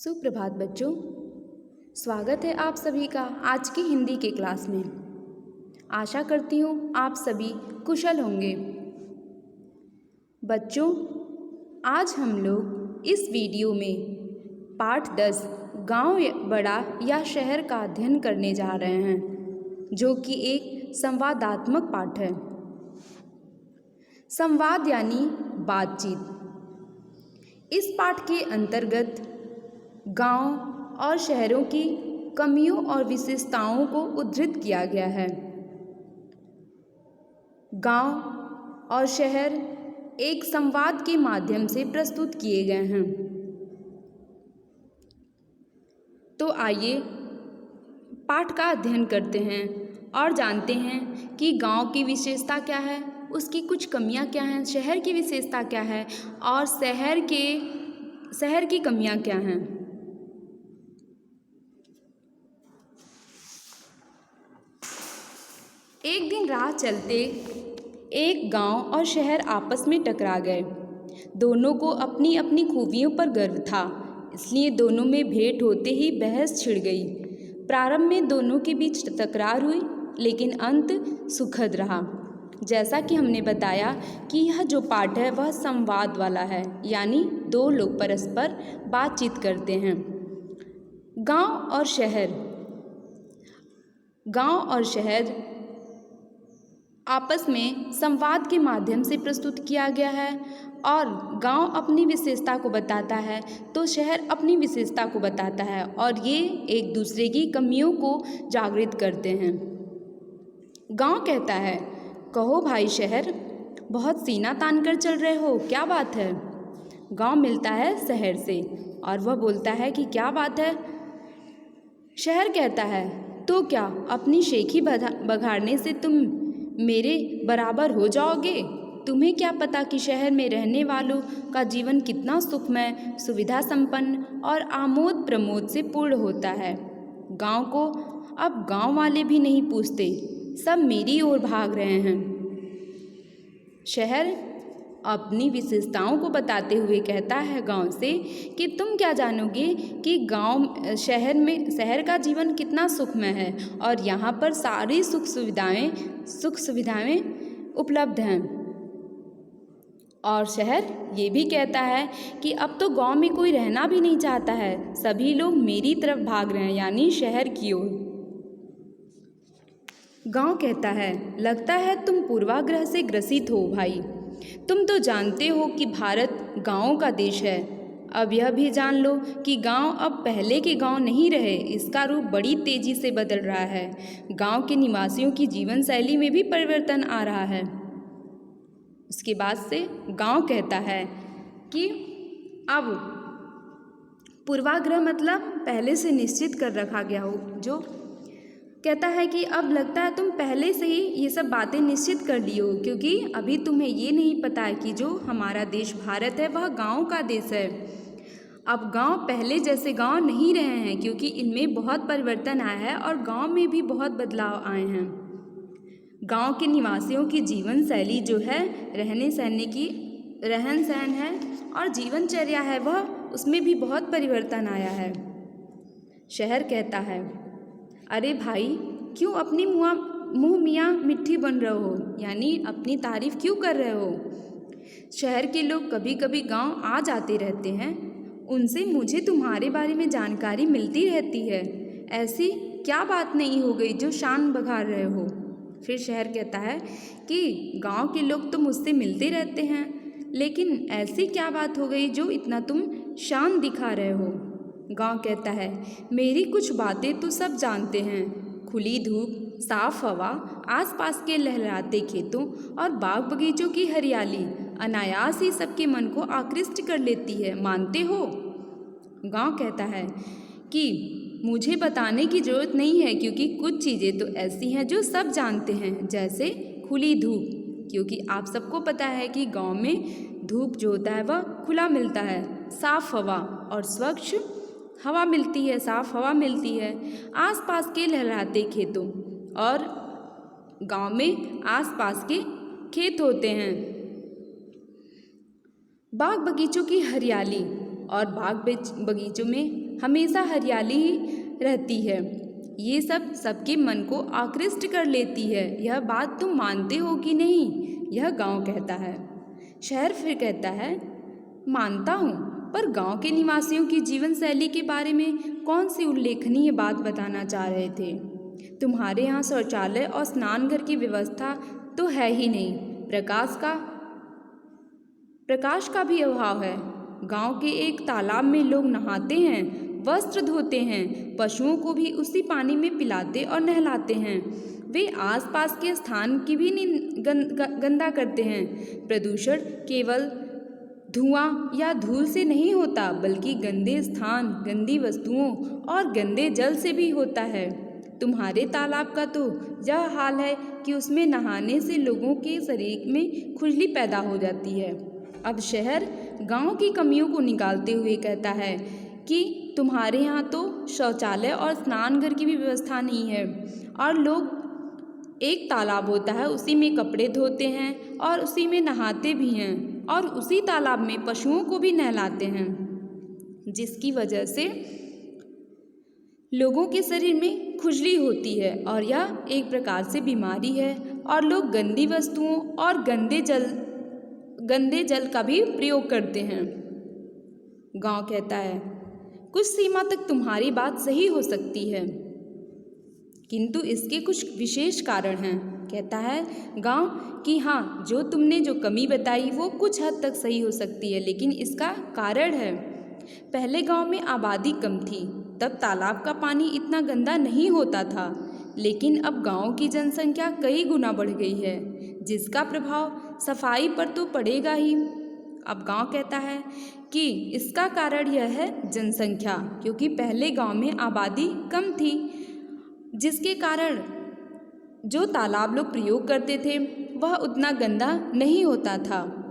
सुप्रभात बच्चों, स्वागत है आप सभी का आज की हिंदी के क्लास में। आशा करती हूँ आप सभी कुशल होंगे। बच्चों, आज हम लोग इस वीडियो में पाठ 10 गांव बड़ा या शहर का अध्ययन करने जा रहे हैं, जो कि एक संवादात्मक पाठ है। संवाद यानी बातचीत। इस पाठ के अंतर्गत गांव और शहरों की कमियों और विशेषताओं को उद्धृत किया गया है। गांव और शहर एक संवाद के माध्यम से प्रस्तुत किए गए हैं। तो आइए पाठ का अध्ययन करते हैं और जानते हैं कि गांव की विशेषता क्या है, उसकी कुछ कमियां क्या हैं, शहर की विशेषता क्या है और शहर की कमियां क्या हैं। एक दिन राह चलते एक गांव और शहर आपस में टकरा गए। दोनों को अपनी अपनी खूबियों पर गर्व था, इसलिए दोनों में भेंट होते ही बहस छिड़ गई। प्रारंभ में दोनों के बीच तकरार हुई, लेकिन अंत सुखद रहा। जैसा कि हमने बताया कि यह जो पाठ है वह संवाद वाला है, यानी दो लोग परस्पर बातचीत करते हैं। गांव और शहर आपस में संवाद के माध्यम से प्रस्तुत किया गया है, और गांव अपनी विशेषता को बताता है तो शहर अपनी विशेषता को बताता है, और ये एक दूसरे की कमियों को जागृत करते हैं। गांव कहता है, कहो भाई शहर, बहुत सीना तान कर चल रहे हो, क्या बात है। गांव मिलता है शहर से और वह बोलता है कि क्या बात है। शहर कहता है, तो क्या अपनी शेखी बघाड़ने से तुम मेरे बराबर हो जाओगे। तुम्हें क्या पता कि शहर में रहने वालों का जीवन कितना सुखमय, सुविधा संपन्न और आमोद प्रमोद से पूर्ण होता है। गांव को अब गांव वाले भी नहीं पूछते, सब मेरी ओर भाग रहे हैं। शहर अपनी विशेषताओं को बताते हुए कहता है गांव से कि तुम क्या जानोगे कि शहर का जीवन कितना सुखमय है और यहाँ पर सारी सुख सुविधाएं उपलब्ध हैं। और शहर ये भी कहता है कि अब तो गांव में कोई रहना भी नहीं चाहता है, सभी लोग मेरी तरफ भाग रहे हैं, यानी शहर की ओर। गांव कहता है, लगता है तुम पूर्वाग्रह से ग्रसित हो भाई। तुम तो जानते हो कि भारत गांवों का देश है। अब यह भी जान लो कि गांव अब पहले के गांव नहीं रहे, इसका रूप बड़ी तेजी से बदल रहा है। गांव के निवासियों की जीवन शैली में भी परिवर्तन आ रहा है। उसके बाद से गांव कहता है कि अब पूर्वाग्रह मतलब पहले से निश्चित कर रखा गया हो, जो कहता है कि अब लगता है तुम पहले से ही ये सब बातें निश्चित कर ली हो, क्योंकि अभी तुम्हें ये नहीं पता है कि जो हमारा देश भारत है वह गांव का देश है। अब गांव पहले जैसे गांव नहीं रहे हैं, क्योंकि इनमें बहुत परिवर्तन आया है और गांव में भी बहुत बदलाव आए हैं। गांव के निवासियों की जीवन शैली जो है, रहन सहन है और जीवनचर्या है, वह उसमें भी बहुत परिवर्तन आया है। शहर कहता है, अरे भाई, क्यों अपनी मुँह मियाँ मिट्टी बन रहे हो, यानी अपनी तारीफ क्यों कर रहे हो। शहर के लोग कभी कभी गांव आ जाते रहते हैं, उनसे मुझे तुम्हारे बारे में जानकारी मिलती रहती है। ऐसी क्या बात नहीं हो गई जो शान बघार रहे हो। फिर शहर कहता है कि गांव के लोग तो मुझसे मिलते रहते हैं, लेकिन ऐसी क्या बात हो गई जो इतना तुम शान दिखा रहे हो। गांव कहता है, मेरी कुछ बातें तो सब जानते हैं। खुली धूप, साफ हवा, आसपास के लहराते खेतों और बाग बगीचों की हरियाली अनायास ही सबके मन को आकृष्ट कर लेती है, मानते हो। गांव कहता है कि मुझे बताने की ज़रूरत नहीं है, क्योंकि कुछ चीज़ें तो ऐसी हैं जो सब जानते हैं, जैसे खुली धूप, क्योंकि आप सबको पता है कि गांव में धूप जो होता है वह खुला मिलता है। साफ हवा और स्वच्छ हवा मिलती है, साफ हवा मिलती है। आसपास के लहराते खेतों, और गांव में आसपास के खेत होते हैं। बाग बगीचों की हरियाली, और बाग बगीचों में हमेशा हरियाली ही रहती है। ये सब सबके मन को आकृष्ट कर लेती है। यह बात तुम मानते हो कि नहीं? यह गांव कहता है। शहर फिर कहता है, मानता हूँ, पर गांव के निवासियों की जीवन शैली के बारे में कौन सी उल्लेखनीय बात बताना चाह रहे थे? तुम्हारे यहाँ शौचालय और स्नानघर की व्यवस्था तो है ही नहीं। प्रकाश का भी अभाव है। गांव के एक तालाब में लोग नहाते हैं, वस्त्र धोते हैं, पशुओं को भी उसी पानी में पिलाते और नहलाते हैं। वे आसपास के स्थान की भी गंदा करते हैं। प्रदूषण केवल धुआं या धूल से नहीं होता, बल्कि गंदे स्थान, गंदी वस्तुओं और गंदे जल से भी होता है। तुम्हारे तालाब का तो यह हाल है कि उसमें नहाने से लोगों के शरीर में खुजली पैदा हो जाती है। अब शहर गांव की कमियों को निकालते हुए कहता है कि तुम्हारे यहाँ तो शौचालय और स्नानघर की भी व्यवस्था नहीं है, और लोग एक तालाब होता है, उसी में कपड़े धोते हैं और उसी में नहाते भी हैं, और उसी तालाब में पशुओं को भी नहलाते हैं, जिसकी वजह से लोगों के शरीर में खुजली होती है, और यह एक प्रकार से बीमारी है। और लोग गंदी वस्तुओं और गंदे जल का भी प्रयोग करते हैं। गांव कहता है, कुछ सीमा तक तुम्हारी बात सही हो सकती है, किंतु इसके कुछ विशेष कारण हैं। कहता है गांव कि हाँ, जो कमी बताई वो कुछ हद तक सही हो सकती है, लेकिन इसका कारण है। पहले गांव में आबादी कम थी, तब तालाब का पानी इतना गंदा नहीं होता था, लेकिन अब गांव की जनसंख्या कई गुना बढ़ गई है, जिसका प्रभाव सफाई पर तो पड़ेगा ही। अब गांव कहता है कि इसका कारण यह है जनसंख्या, क्योंकि पहले गांव में आबादी कम थी, जिसके कारण जो तालाब लोग प्रयोग करते थे वह उतना गंदा नहीं होता था।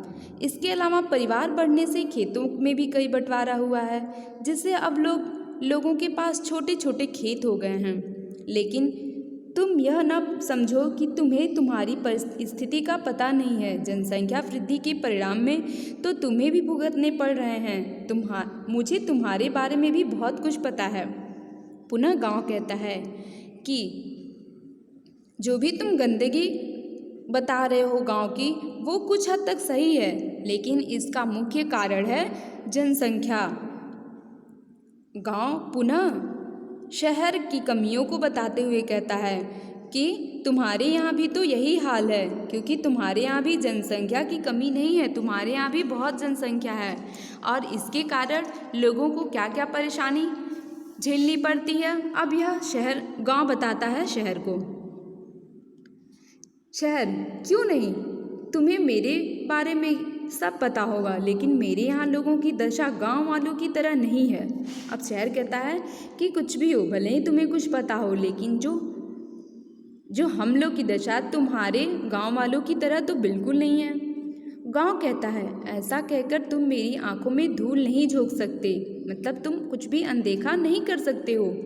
इसके अलावा परिवार बढ़ने से खेतों में भी कई बंटवारा हुआ है, जिससे अब लोगों के पास छोटे छोटे खेत हो गए हैं। लेकिन तुम यह न समझो कि तुम्हें तुम्हारी परिस्थिति का पता नहीं है। जनसंख्या वृद्धि के परिणाम में तो तुम्हें भी भुगतने पड़ रहे हैं। मुझे तुम्हारे बारे में भी बहुत कुछ पता है। पुनः गांव कहता है कि जो भी तुम गंदगी बता रहे हो गांव की, वो कुछ हद तक सही है, लेकिन इसका मुख्य कारण है जनसंख्या। गांव पुनः शहर की कमियों को बताते हुए कहता है कि तुम्हारे यहाँ भी तो यही हाल है, क्योंकि तुम्हारे यहाँ भी जनसंख्या की कमी नहीं है, तुम्हारे यहाँ भी बहुत जनसंख्या है, और इसके कारण लोगों को क्या क्या परेशानी झेलनी पड़ती है। अब यह गांव बताता है शहर को। शहर, क्यों नहीं, तुम्हें मेरे बारे में सब पता होगा, लेकिन मेरे यहाँ लोगों की दशा गांव वालों की तरह नहीं है। अब शहर कहता है कि कुछ भी हो, भले ही तुम्हें कुछ पता हो, लेकिन जो हम लोग की दशा तुम्हारे गांव वालों की तरह तो बिल्कुल नहीं है। गांव कहता है, ऐसा कहकर तुम मेरी आंखों में धूल नहीं झोंक सकते, मतलब तुम कुछ भी अनदेखा नहीं कर सकते हो।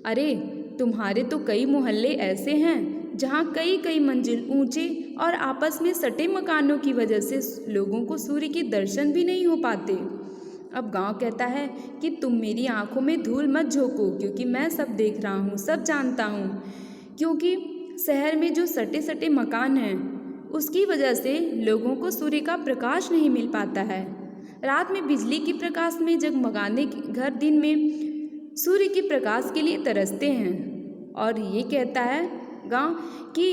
अरे, तुम्हारे तो कई मोहल्ले ऐसे हैं जहाँ कई मंजिल ऊंचे और आपस में सटे मकानों की वजह से लोगों को सूर्य के दर्शन भी नहीं हो पाते। अब गांव कहता है कि तुम मेरी आंखों में धूल मत झोंको, क्योंकि मैं सब देख रहा हूँ, सब जानता हूँ। क्योंकि शहर में जो सटे सटे मकान हैं, उसकी वजह से लोगों को सूर्य का प्रकाश नहीं मिल पाता है। रात में बिजली के प्रकाश में जगमगाने घर दिन में सूर्य के प्रकाश के लिए तरसते हैं। और ये कहता है गांव कि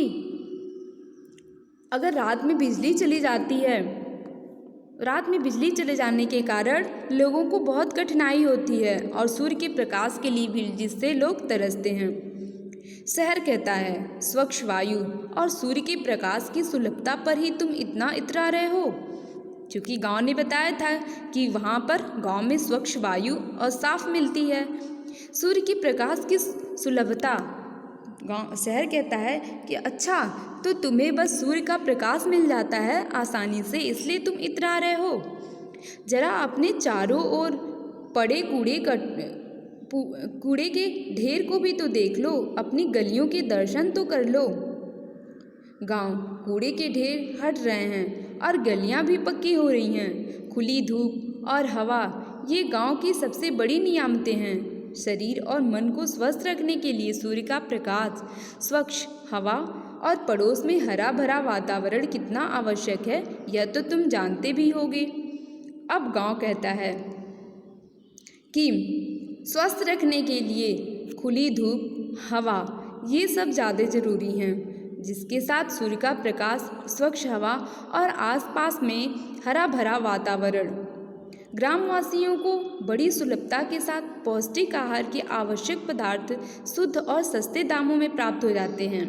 अगर रात में बिजली चली जाती है, रात में बिजली चले जाने के कारण लोगों को बहुत कठिनाई होती है, और सूर्य के प्रकाश के लिए भी, जिससे लोग तरसते हैं। शहर कहता है, स्वच्छ वायु और सूर्य के प्रकाश की सुलभता पर ही तुम इतना इतरा रहे हो, क्योंकि गांव ने बताया था कि वहाँ पर गांव में स्वच्छ वायु और साफ मिलती है। सूर्य के प्रकाश की सुलभता, शहर कहता है कि अच्छा, तो तुम्हें बस सूर्य का प्रकाश मिल जाता है आसानी से, इसलिए तुम इतरा रहे हो। जरा अपने चारों ओर पड़े कूड़े के ढेर को भी तो देख लो, अपनी गलियों के दर्शन तो कर लो। गांव, कूड़े के ढेर हट रहे हैं और गलियां भी पक्की हो रही हैं। खुली धूप और हवा ये गांव की सबसे बड़ी नियामतें हैं। शरीर और मन को स्वस्थ रखने के लिए सूर्य का प्रकाश, स्वच्छ हवा और पड़ोस में हरा भरा वातावरण कितना आवश्यक है, यह तो तुम जानते भी होगे। अब गांव कहता है कि स्वस्थ रखने के लिए खुली धूप, हवा, ये सब ज़्यादा ज़रूरी हैं, जिसके साथ सूर्य का प्रकाश, स्वच्छ हवा और आसपास में हरा भरा वातावरण। ग्रामवासियों को बड़ी सुलभता के साथ पौष्टिक आहार के आवश्यक पदार्थ शुद्ध और सस्ते दामों में प्राप्त हो जाते हैं।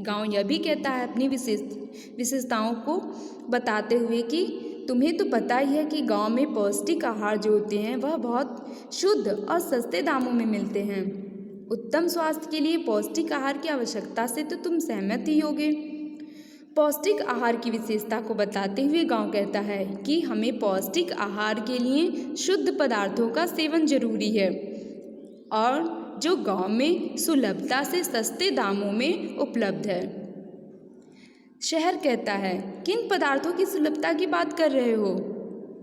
गांव यह भी कहता है अपनी विशेषताओं को बताते हुए कि तुम्हें तो पता ही है कि गांव में पौष्टिक आहार जो होते हैं वह बहुत शुद्ध और सस्ते दामों में मिलते हैं। उत्तम स्वास्थ्य के लिए पौष्टिक आहार की आवश्यकता से तो तुम सहमत ही होगे। पौष्टिक आहार की विशेषता को बताते हुए गांव कहता है कि हमें पौष्टिक आहार के लिए शुद्ध पदार्थों का सेवन जरूरी है और जो गांव में सुलभता से सस्ते दामों में उपलब्ध है। शहर कहता है किन पदार्थों की सुलभता की बात कर रहे हो?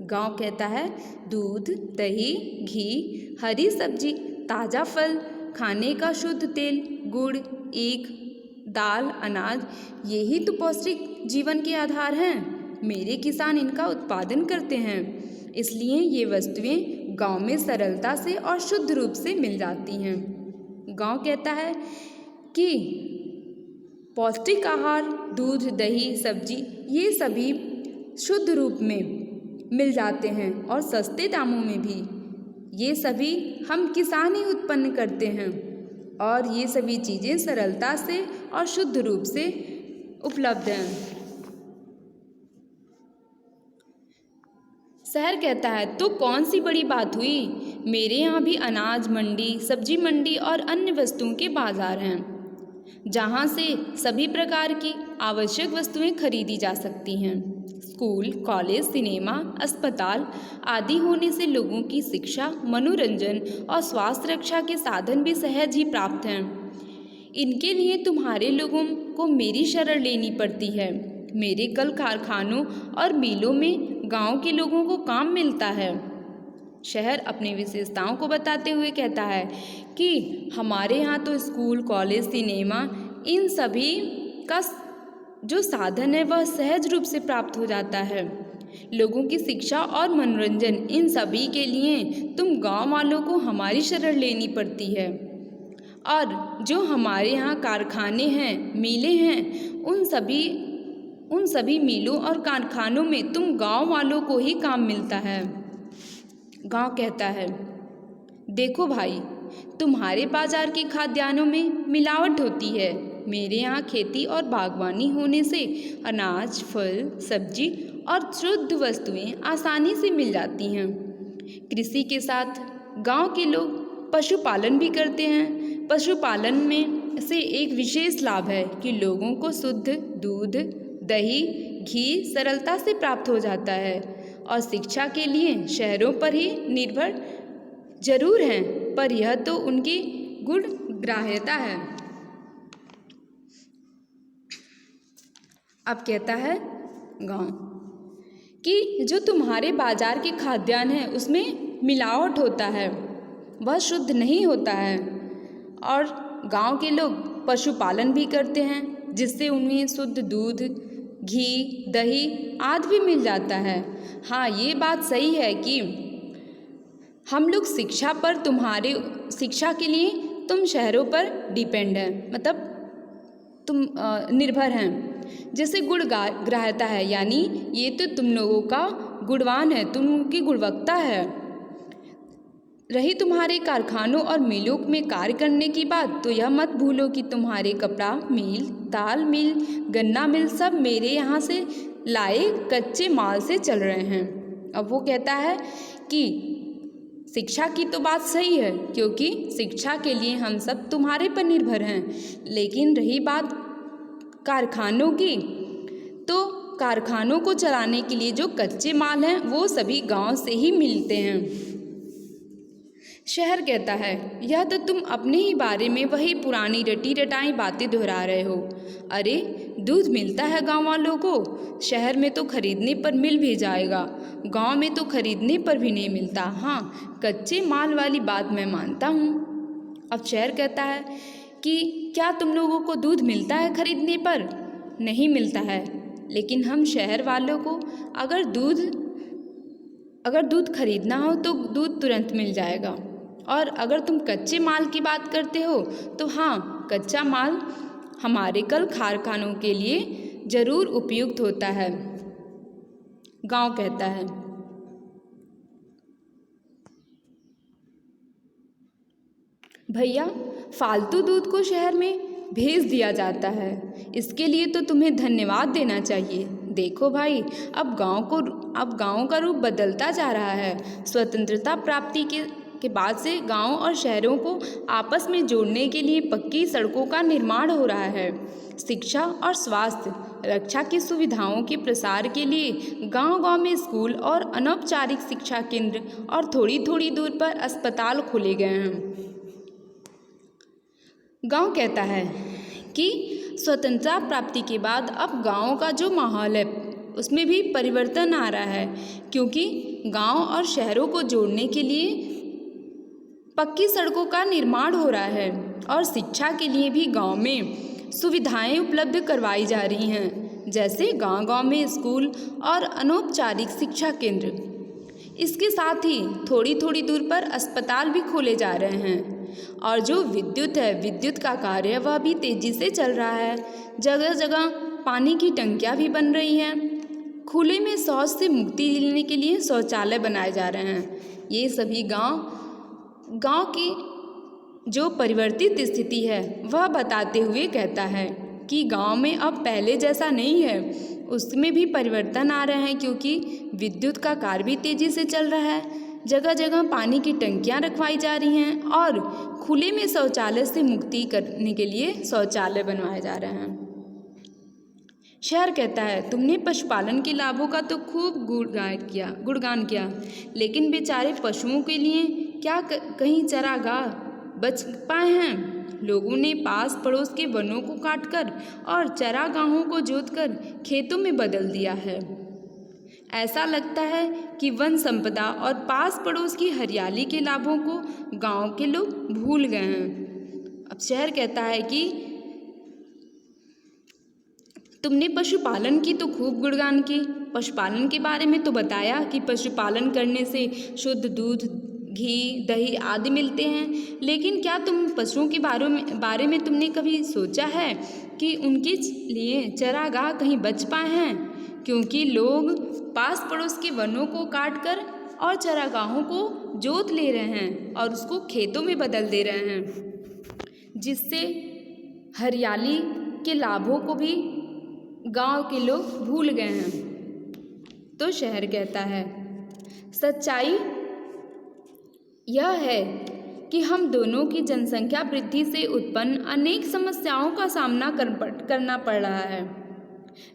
गांव कहता है दूध, दही, घी, हरी सब्जी, ताज़ा फल, खाने का शुद्ध तेल, गुड़, ईख, दाल, अनाज, यही तो पौष्टिक जीवन के आधार हैं। मेरे किसान इनका उत्पादन करते हैं, इसलिए ये वस्तुएं गांव में सरलता से और शुद्ध रूप से मिल जाती हैं। गांव कहता है कि पौष्टिक आहार, दूध, दही, सब्जी, ये सभी शुद्ध रूप में मिल जाते हैं और सस्ते दामों में भी। ये सभी हम किसान ही उत्पन्न करते हैं और ये सभी चीज़ें सरलता से और शुद्ध रूप से उपलब्ध हैं। शहर कहता है तो कौन सी बड़ी बात हुई, मेरे यहाँ भी अनाज मंडी, सब्जी मंडी और अन्य वस्तुओं के बाजार हैं, जहाँ से सभी प्रकार की आवश्यक वस्तुएं खरीदी जा सकती हैं। स्कूल, कॉलेज, सिनेमा, अस्पताल आदि होने से लोगों की शिक्षा, मनोरंजन और स्वास्थ्य रक्षा के साधन भी सहज ही प्राप्त हैं। इनके लिए तुम्हारे लोगों को मेरी शरण लेनी पड़ती है। मेरे कल कारखानों और मिलों में गांव के लोगों को काम मिलता है। शहर अपनी विशेषताओं को बताते हुए कहता है कि हमारे यहाँ तो स्कूल, कॉलेज, सिनेमा, इन सभी का जो साधन है वह सहज रूप से प्राप्त हो जाता है। लोगों की शिक्षा और मनोरंजन, इन सभी के लिए तुम गांव वालों को हमारी शरण लेनी पड़ती है। और जो हमारे यहाँ कारखाने हैं, मिलें हैं, उन सभी मिलों और कारखानों में तुम गांव वालों को ही काम मिलता है। गांव कहता है देखो भाई, तुम्हारे बाजार के खाद्यान्नों में मिलावट होती है। मेरे यहाँ खेती और बागवानी होने से अनाज, फल, सब्जी और शुद्ध वस्तुएं आसानी से मिल जाती हैं। कृषि के साथ गांव के लोग पशुपालन भी करते हैं। पशुपालन में से एक विशेष लाभ है कि लोगों को शुद्ध दूध, दही, घी सरलता से प्राप्त हो जाता है और शिक्षा के लिए शहरों पर ही निर्भर जरूर हैं, पर यह तो उनकी गुण ग्राह्यता है। अब कहता है गांव कि जो तुम्हारे बाजार के खाद्यान्न है उसमें मिलावट होता है, वह शुद्ध नहीं होता है। और गांव के लोग पशुपालन भी करते हैं, जिससे उन्हें शुद्ध दूध, घी, दही आदि भी मिल जाता है। हाँ, ये बात सही है कि हम लोग शिक्षा के लिए तुम शहरों पर डिपेंड है, मतलब तुम निर्भर हैं। जैसे गुण ग्राह्यता है, यानी ये तो तुम लोगों का गुणवान है, तुम लोगों की गुणवत्ता है। रही तुम्हारे कारखानों और मिलों में कार्य करने की बात, तो यह मत भूलो कि तुम्हारे कपड़ा मिल, दाल मिल, गन्ना मिल सब मेरे यहाँ से लाए कच्चे माल से चल रहे हैं। अब वो कहता है कि शिक्षा की तो बात सही है, क्योंकि शिक्षा के लिए हम सब तुम्हारे पर निर्भर हैं, लेकिन रही बात कारखानों की, तो कारखानों को चलाने के लिए जो कच्चे माल हैं वो सभी गांव से ही मिलते हैं। शहर कहता है, यह तो तुम अपने ही बारे में वही पुरानी रटी रटाई बातें दोहरा रहे हो। अरे दूध मिलता है गांव वालों को, शहर में तो खरीदने पर मिल भी जाएगा, गांव में तो खरीदने पर भी नहीं मिलता। हाँ, कच्चे माल वाली बात मैं मानता हूँ। अब शहर कहता है कि क्या तुम लोगों को दूध मिलता है खरीदने पर? नहीं मिलता है, लेकिन हम शहर वालों को अगर दूध खरीदना हो तो दूध तुरंत मिल जाएगा। और अगर तुम कच्चे माल की बात करते हो तो हाँ, कच्चा माल हमारे कल कारखानों के लिए ज़रूर उपयुक्त होता है। गांव कहता है, भैया फालतू दूध को शहर में भेज दिया जाता है, इसके लिए तो तुम्हें धन्यवाद देना चाहिए। देखो भाई, अब गांव का रूप बदलता जा रहा है। स्वतंत्रता प्राप्ति के बाद से गांव और शहरों को आपस में जोड़ने के लिए पक्की सड़कों का निर्माण हो रहा है। शिक्षा और स्वास्थ्य रक्षा की सुविधाओं के प्रसार के लिए गांव-गांव में स्कूल और अनौपचारिक शिक्षा केंद्र और थोड़ी थोड़ी दूर पर अस्पताल खोले गए हैं। गांव कहता है कि स्वतंत्रता प्राप्ति के बाद अब गांव का जो माहौल है उसमें भी परिवर्तन आ रहा है, क्योंकि गांव और शहरों को जोड़ने के लिए पक्की सड़कों का निर्माण हो रहा है और शिक्षा के लिए भी गांव में सुविधाएं उपलब्ध करवाई जा रही हैं, जैसे गांव-गांव में स्कूल और अनौपचारिक शिक्षा केंद्र। इसके साथ ही थोड़ी थोड़ी दूर पर अस्पताल भी खोले जा रहे हैं। और जो विद्युत का कार्य वह भी तेज़ी से चल रहा है। जगह जगह पानी की टंकियाँ भी बन रही हैं। खुले में शौच से मुक्ति लेने के लिए शौचालय बनाए जा रहे हैं। ये सभी गांव की जो परिवर्तित स्थिति है वह बताते हुए कहता है कि गांव में अब पहले जैसा नहीं है, उसमें भी परिवर्तन आ रहे हैं, क्योंकि विद्युत का कार्य भी तेज़ी से चल रहा है। जगह जगह पानी की टंकियां रखवाई जा रही हैं और खुले में शौचालय से मुक्ति करने के लिए शौचालय बनवाए जा रहे हैं। शहर कहता है, तुमने पशुपालन के लाभों का तो खूब गुणगान किया, लेकिन बेचारे पशुओं के लिए क्या कहीं चारागाह बच पाए हैं? लोगों ने पास पड़ोस के वनों को काटकर और चारागाहों को जोतकर खेतों में बदल दिया है। ऐसा लगता है कि वन संपदा और पास पड़ोस की हरियाली के लाभों को गांव के लोग भूल गए हैं। अब शहर कहता है कि तुमने पशुपालन की तो खूब गुणगान की, पशुपालन के बारे में तो बताया कि पशुपालन करने से शुद्ध दूध, घी, दही आदि मिलते हैं, लेकिन क्या तुम पशुओं के बारे में तुमने कभी सोचा है कि उनके लिए चरागाह कहीं बच पाए हैं? क्योंकि लोग पास पड़ोस के वनों को काटकर और चरागाहों को जोत ले रहे हैं और उसको खेतों में बदल दे रहे हैं, जिससे हरियाली के लाभों को भी गांव के लोग भूल गए हैं। तो शहर कहता है, सच्चाई यह है कि हम दोनों की जनसंख्या वृद्धि से उत्पन्न अनेक समस्याओं का सामना करना पड़ रहा है।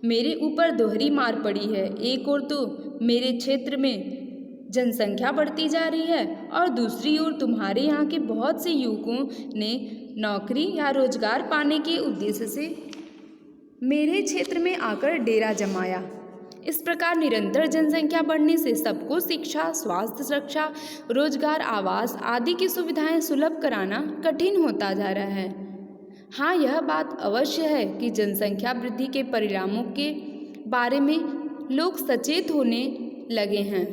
मेरे ऊपर दोहरी मार पड़ी है। एक ओर तो मेरे क्षेत्र में जनसंख्या बढ़ती जा रही है और दूसरी ओर तुम्हारे यहाँ के बहुत से युवकों ने नौकरी या रोजगार पाने के उद्देश्य से मेरे क्षेत्र में आकर डेरा जमाया। इस प्रकार निरंतर जनसंख्या बढ़ने से सबको शिक्षा, स्वास्थ्य, सुरक्षा, रोजगार, आवास आदि की सुविधाएं सुलभ कराना कठिन होता जा रहा है। हाँ, यह बात अवश्य है कि जनसंख्या वृद्धि के परिणामों के बारे में लोग सचेत होने लगे हैं।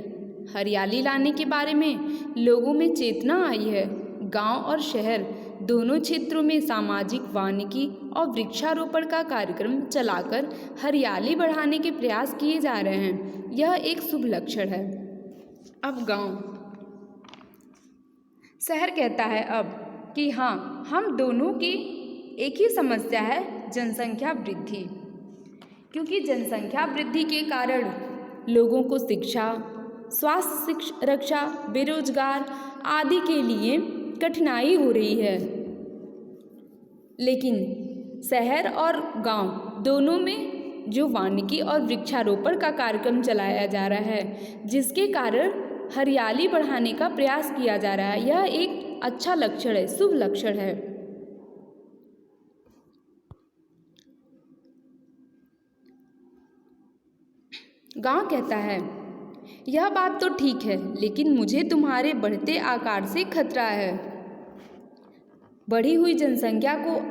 हरियाली लाने के बारे में लोगों में चेतना आई है। गांव और शहर दोनों क्षेत्रों में सामाजिक वानिकी और वृक्षारोपण का कार्यक्रम चलाकर हरियाली बढ़ाने के प्रयास किए जा रहे हैं। यह एक शुभ लक्षण है। अब शहर कहता है अब कि हाँ, हम दोनों की एक ही समस्या है, जनसंख्या वृद्धि। क्योंकि जनसंख्या वृद्धि के कारण लोगों को शिक्षा, स्वास्थ्य, रक्षा, बेरोजगार आदि के लिए कठिनाई हो रही है। लेकिन शहर और गांव दोनों में जो वानिकी और वृक्षारोपण का कार्यक्रम चलाया जा रहा है, जिसके कारण हरियाली बढ़ाने का प्रयास किया जा रहा है। यह एक अच्छा लक्षण है, शुभ लक्षण है। गांव कहता है, यह बात तो ठीक है, लेकिन मुझे तुम्हारे बढ़ते आकार से खतरा है। बढ़ी हुई जनसंख्या को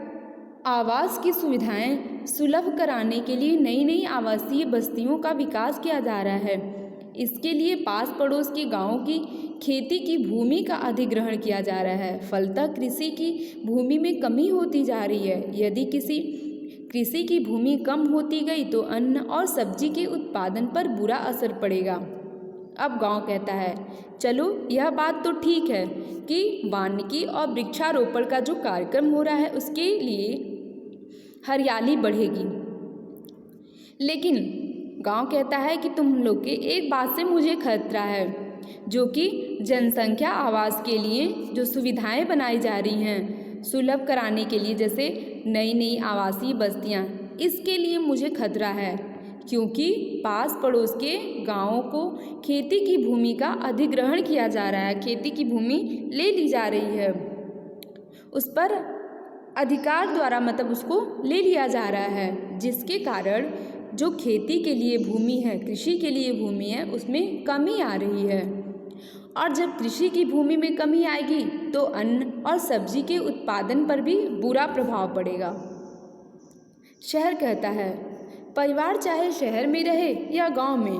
आवास की सुविधाएं सुलभ कराने के लिए नई नई आवासीय बस्तियों का विकास किया जा रहा है। इसके लिए पास पड़ोस के गांवों की खेती की भूमि का अधिग्रहण किया जा रहा है। फलतः कृषि की भूमि में कमी होती जा रही है। यदि कृषि की भूमि कम होती गई तो अन्न और सब्जी के उत्पादन पर बुरा असर पड़ेगा। अब गांव कहता है, चलो यह बात तो ठीक है कि वानिकी और वृक्षारोपण का जो कार्यक्रम हो रहा है उसके लिए हरियाली बढ़ेगी, लेकिन गांव कहता है कि तुम लोग के एक बात से मुझे खतरा है, जो कि जनसंख्या आवास के लिए जो सुविधाएं बनाई जा रही हैं सुलभ कराने के लिए, जैसे नई नई आवासीय बस्तियां, इसके लिए मुझे खतरा है, क्योंकि पास पड़ोस के गांवों को खेती की भूमि का अधिग्रहण किया जा रहा है। खेती की भूमि ले ली जा रही है, उस पर अधिकार द्वारा मतलब उसको ले लिया जा रहा है, जिसके कारण जो खेती के लिए भूमि है, कृषि के लिए भूमि है, उसमें कमी आ रही है। और जब कृषि की भूमि में कमी आएगी तो अन्न और सब्जी के उत्पादन पर भी बुरा प्रभाव पड़ेगा। शहर कहता है, परिवार चाहे शहर में रहे या गांव में,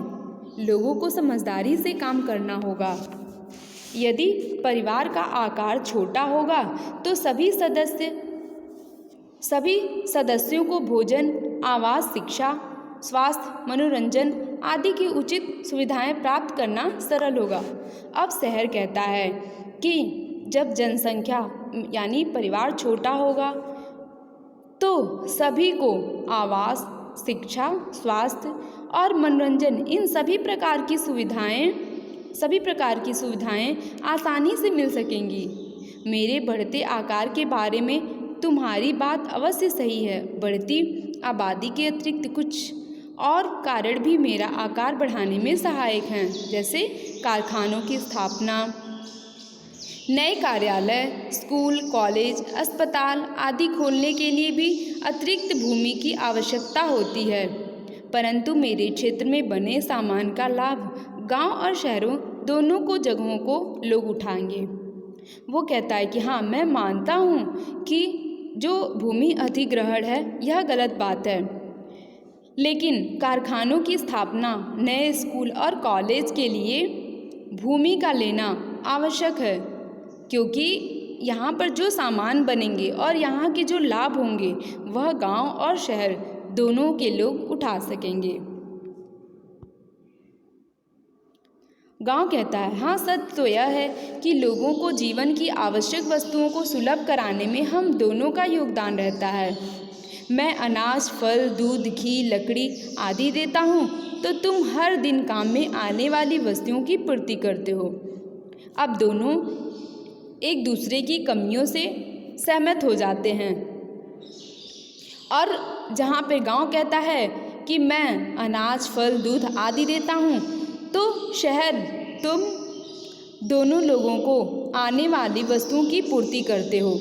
लोगों को समझदारी से काम करना होगा। यदि परिवार का आकार छोटा होगा तो सभी सदस्यों को भोजन, आवास, शिक्षा, स्वास्थ्य, मनोरंजन आदि की उचित सुविधाएं प्राप्त करना सरल होगा। अब शहर कहता है कि जब जनसंख्या यानी परिवार छोटा होगा तो सभी को आवास, शिक्षा, स्वास्थ्य और मनोरंजन, इन सभी प्रकार की सुविधाएं आसानी से मिल सकेंगी। मेरे बढ़ते आकार के बारे में तुम्हारी बात अवश्य सही है। बढ़ती आबादी के अतिरिक्त कुछ और कारण भी मेरा आकार बढ़ाने में सहायक हैं, जैसे कारखानों की स्थापना, नए कार्यालय, स्कूल, कॉलेज, अस्पताल आदि खोलने के लिए भी अतिरिक्त भूमि की आवश्यकता होती है। परंतु मेरे क्षेत्र में बने सामान का लाभ गांव और शहरों दोनों को जगहों को लोग उठाएंगे। वो कहता है कि हाँ, मैं मानता हूँ कि जो भूमि अधिग्रहण है यह गलत बात है, लेकिन कारखानों की स्थापना, नए स्कूल और कॉलेज के लिए भूमि का लेना आवश्यक है, क्योंकि यहाँ पर जो सामान बनेंगे और यहाँ के जो लाभ होंगे वह गांव और शहर दोनों के लोग उठा सकेंगे। गांव कहता है, हाँ, सत्य तो यह है कि लोगों को जीवन की आवश्यक वस्तुओं को सुलभ कराने में हम दोनों का योगदान रहता है। मैं अनाज, फल, दूध, घी, लकड़ी आदि देता हूँ तो तुम हर दिन काम में आने वाली वस्तुओं की पूर्ति करते हो। अब दोनों एक दूसरे की कमियों से सहमत हो जाते हैं। और जहाँ पे गांव कहता है कि मैं अनाज, फल, दूध आदि देता हूँ, तो शहर तुम दोनों लोगों को आने वाली वस्तुओं की पूर्ति करते हो।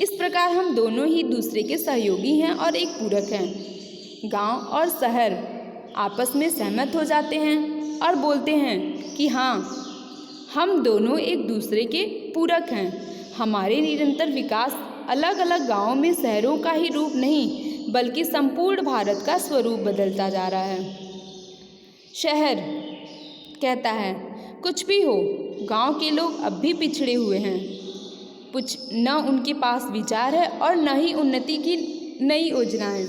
इस प्रकार हम दोनों ही दूसरे के सहयोगी हैं और एक पूरक हैं। गांव और शहर आपस में सहमत हो जाते हैं और बोलते हैं कि हाँ, हम दोनों एक दूसरे के पूरक हैं। हमारे निरंतर विकास अलग अलग गांवों में शहरों का ही रूप नहीं, बल्कि संपूर्ण भारत का स्वरूप बदलता जा रहा है। शहर कहता है, कुछ भी हो, गांव के लोग अब भी पिछड़े हुए हैं। न उनके पास विचार है और न ही उन्नति की नई योजनाएं।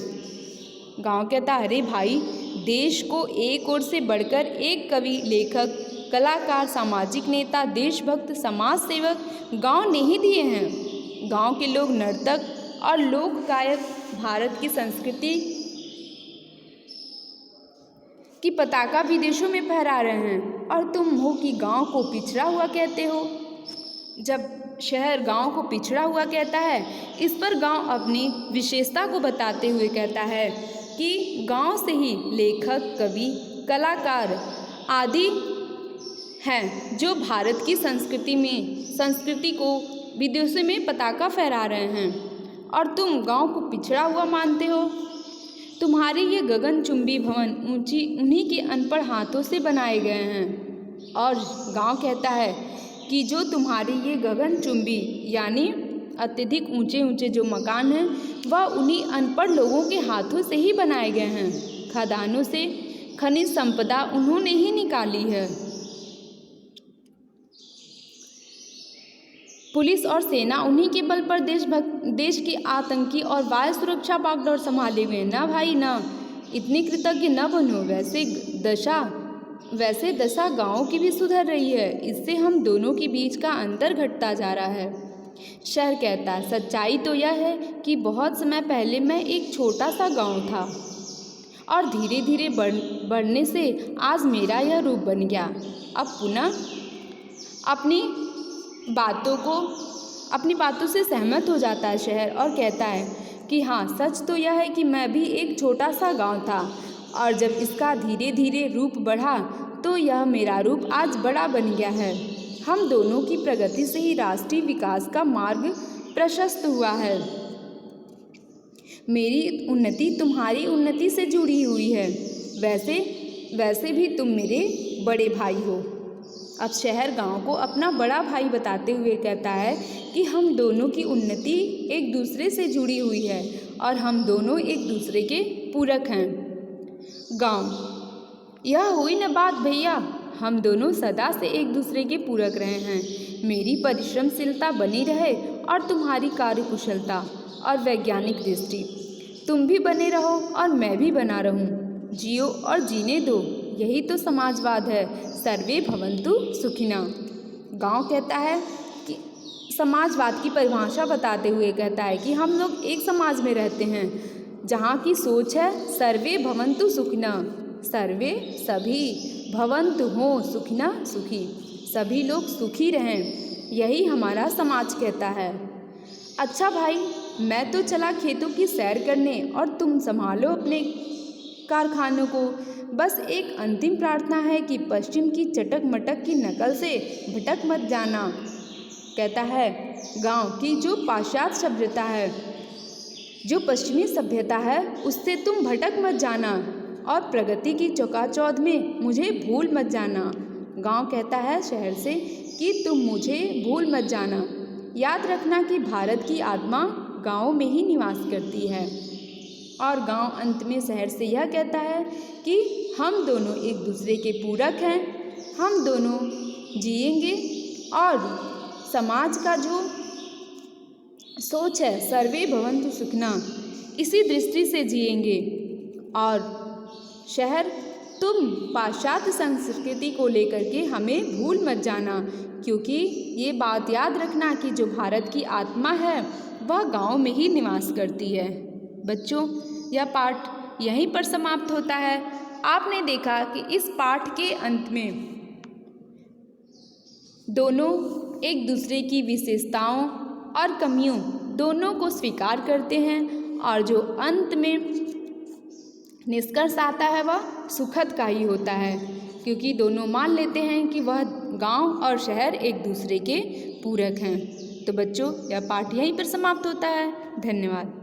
गांव कहता है, अरे भाई, देश को एक ओर से बढ़कर एक कवि, लेखक, कलाकार, सामाजिक नेता, देशभक्त, समाज सेवक गांव ने ही दिए हैं। गांव के लोग नर्तक और लोक गायक भारत की संस्कृति की पताका विदेशों में फहरा रहे हैं, और तुम हो कि गांव को पिछड़ा हुआ कहते हो। जब शहर गांव को पिछड़ा हुआ कहता है, इस पर गांव अपनी विशेषता को बताते हुए कहता है कि गांव से ही लेखक, कवि, कलाकार आदि हैं जो भारत की संस्कृति को विदेशों में पताका फहरा रहे हैं और तुम गांव को पिछड़ा हुआ मानते हो। तुम्हारे ये गगनचुंबी भवन उन्हीं के अनपढ़ हाथों से बनाए गए हैं। और गांव कहता है कि जो तुम्हारे ये गगनचुंबी यानी अत्यधिक ऊंचे ऊंचे जो मकान हैं वह उन्हीं अनपढ़ लोगों के हाथों से ही बनाए गए हैं। खदानों से खनिज संपदा उन्होंने ही निकाली है। पुलिस और सेना उन्हीं के बल पर देश की आतंकी और वायु सुरक्षा बागडोर संभाले हुए ना भाई ना। इतनी कृतज्ञ न बनो। वैसे दशा गाँव की भी सुधर रही है। इससे हम दोनों के बीच का अंतर घटता जा रहा है। शहर कहता है सच्चाई तो यह है कि बहुत समय पहले मैं एक छोटा सा गाँव था और धीरे धीरे बढ़ने से आज मेरा यह रूप बन गया। अब पुनः अपनी बातों से सहमत हो जाता है शहर और कहता है कि हाँ, सच तो यह है कि मैं भी एक छोटा सा गांव था और जब इसका धीरे धीरे रूप बढ़ा तो यह मेरा रूप आज बड़ा बन गया है। हम दोनों की प्रगति से ही राष्ट्रीय विकास का मार्ग प्रशस्त हुआ है। मेरी उन्नति तुम्हारी उन्नति से जुड़ी हुई है। वैसे भी तुम मेरे बड़े भाई हो। अब शहर गांव को अपना बड़ा भाई बताते हुए कहता है कि हम दोनों की उन्नति एक दूसरे से जुड़ी हुई है और हम दोनों एक दूसरे के पूरक हैं। गांव, यह हुई न बात भैया, हम दोनों सदा से एक दूसरे के पूरक रहे हैं। मेरी परिश्रमशीलता बनी रहे और तुम्हारी कार्यकुशलता और वैज्ञानिक दृष्टि। तुम भी बने रहो और मैं भी बना रहूं। जियो और जीने दो, यही तो समाजवाद है। सर्वे भवन्तु सुखिनः। गांव कहता है कि समाजवाद की परिभाषा बताते हुए कहता है कि हम लोग एक समाज में रहते हैं जहाँ की सोच है सर्वे भवन्तु सुखिनः। सर्वे सभी, भवन्तु हो सुखिनः सुखी, सभी लोग सुखी रहें, यही हमारा समाज कहता है। अच्छा भाई, मैं तो चला खेतों की सैर करने और तुम संभालो अपने कारखानों को। बस एक अंतिम प्रार्थना है कि पश्चिम की चटक मटक की नकल से भटक मत जाना। कहता है गांव की जो पाश्चात्य सभ्यता है, जो पश्चिमी सभ्यता है, उससे तुम भटक मत जाना और प्रगति की चौकाचौंध में मुझे भूल मत जाना। गांव कहता है शहर से कि तुम मुझे भूल मत जाना। याद रखना कि भारत की आत्मा गाँव में ही निवास करती है। और गांव अंत में शहर से यह कहता है कि हम दोनों एक दूसरे के पूरक हैं। हम दोनों जिएंगे और समाज का जो सोच है सर्वे भवन्तु सुखिनः, इसी दृष्टि से जिएंगे। और शहर, तुम पाश्चात्य संस्कृति को लेकर के हमें भूल मत जाना, क्योंकि ये बात याद रखना कि जो भारत की आत्मा है वह गांव में ही निवास करती है। बच्चों, यह पाठ यहीं पर समाप्त होता है। आपने देखा कि इस पाठ के अंत में दोनों एक दूसरे की विशेषताओं और कमियों दोनों को स्वीकार करते हैं और जो अंत में निष्कर्ष आता है वह सुखद का ही होता है, क्योंकि दोनों मान लेते हैं कि वह गांव और शहर एक दूसरे के पूरक हैं। तो बच्चों, यह पाठ यहीं पर समाप्त होता है। धन्यवाद।